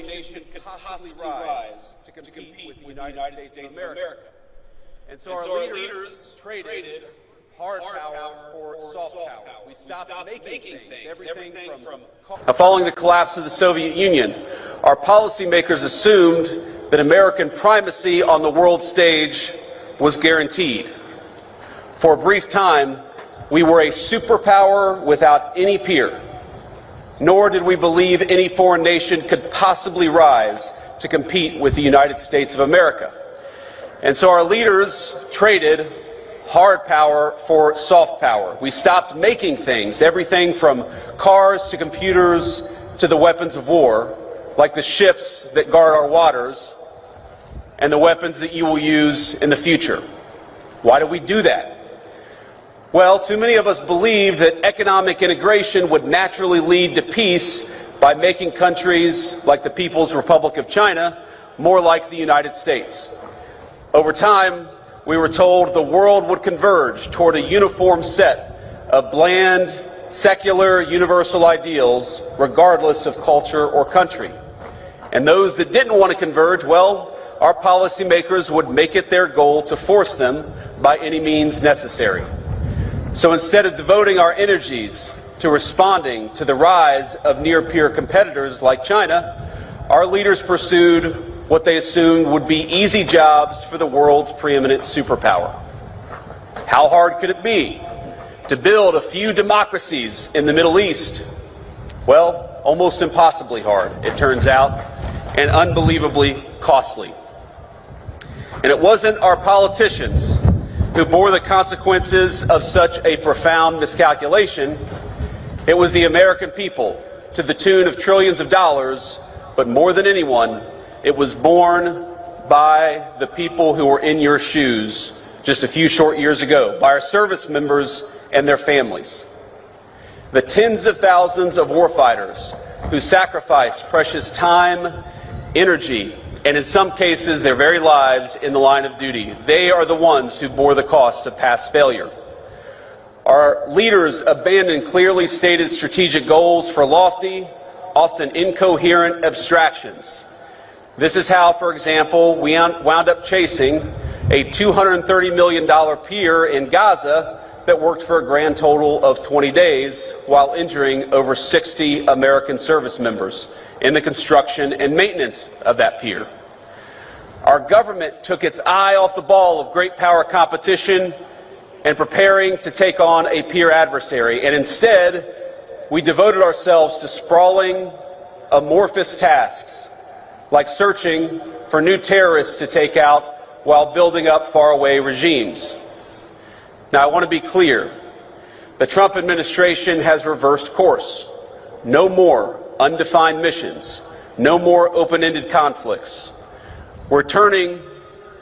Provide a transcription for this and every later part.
nation could possibly rise to compete with the United States of America. And so our leaders traded hard power for soft power. We stopped making things, everything from... Now, following the collapse of the Soviet Union, our policymakers assumed that American primacy on the world stage was guaranteed. For a brief time, we were a superpower without any peer, nor did we believe any foreign nation could possibly rise to compete with the United States of America. And so our leaders traded hard power for soft power. We stopped making things, everything from cars to computers to the weapons of war, like the ships that guard our waters and the weapons that you will use in the future. Why did we do that? Well, too many of us believed that economic integration would naturally lead to peace by making countries like the People's Republic of China more like the United States. Over time, we were told the world would converge toward a uniform set of bland, secular, universal ideals, regardless of culture or country. And those that didn't want to converge, well, our policymakers would make it their goal to force them by any means necessary. So instead of devoting our energies to responding to the rise of near-peer competitors like China, our leaders pursued what they assumed would be easy jobs for the world's preeminent superpower. How hard could it be to build a few democracies in the Middle East? Well, almost impossibly hard, it turns out, and unbelievably costly. And it wasn't our politicians who bore the consequences of such a profound miscalculation. It was the American people, to the tune of trillions of dollars, but more than anyone, it was borne by the people who were in your shoes just a few short years ago, by our service members and their families. The tens of thousands of warfighters who sacrificed precious time, energy, and in some cases their very lives in the line of duty. They are the ones who bore the costs of past failure. Our leaders abandoned clearly stated strategic goals for lofty, often incoherent abstractions. This is how, for example, we wound up chasing a $230 million pier in Gaza that worked for a grand total of 20 days while injuring over 60 American service members in the construction and maintenance of that pier. Our government took its eye off the ball of great power competition and preparing to take on a peer adversary, and instead we devoted ourselves to sprawling, amorphous tasks like searching for new terrorists to take out while building up faraway regimes. Now, I want to be clear. The Trump administration has reversed course. No more undefined missions. No more open-ended conflicts. We're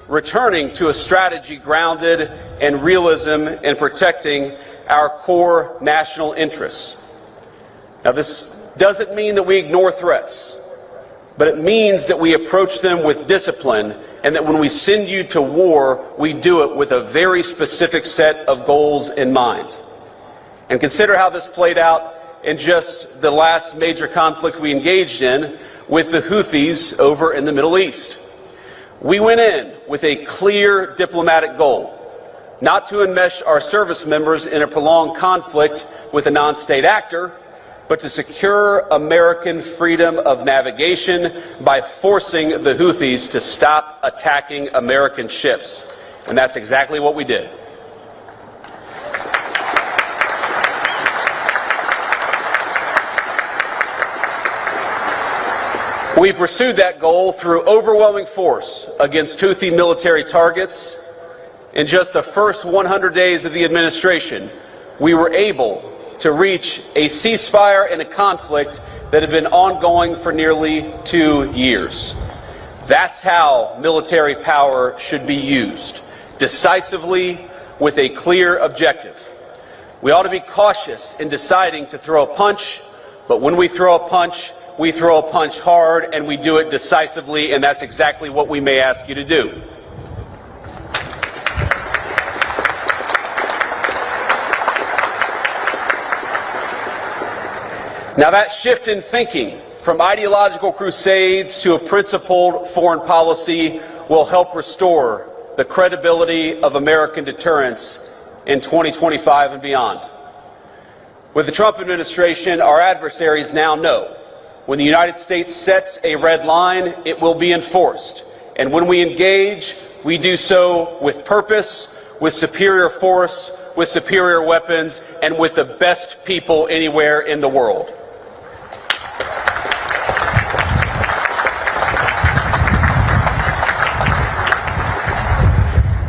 returning to a strategy grounded in realism and protecting our core national interests. Now, this doesn't mean that we ignore threats, but it means that we approach them with discipline, and that when we send you to war, we do it with a very specific set of goals in mind. And consider how this played out in just the last major conflict we engaged in with the Houthis over in the Middle East. We went in with a clear diplomatic goal, not to enmesh our service members in a prolonged conflict with a non-state actor, but to secure American freedom of navigation by forcing the Houthis to stop attacking American ships. And that's exactly what we did. We pursued that goal through overwhelming force against Houthi military targets. In just the first 100 days of the administration, we were able to reach a ceasefire in a conflict that had been ongoing for nearly 2 years. That's how military power should be used, decisively with a clear objective. We ought to be cautious in deciding to throw a punch, but when we throw a punch hard, and we do it decisively, and that's exactly what we may ask you to do. Now, that shift in thinking from ideological crusades to a principled foreign policy will help restore the credibility of American deterrence in 2025 and beyond. With the Trump administration, our adversaries now know when the United States sets a red line, it will be enforced. And when we engage, we do so with purpose, with superior force, with superior weapons, and with the best people anywhere in the world.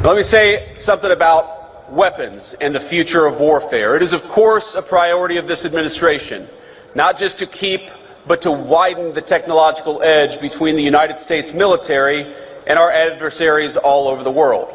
Let me say something about weapons and the future of warfare. It is, of course, a priority of this administration, not just to keep, but to widen the technological edge between the United States military and our adversaries all over the world.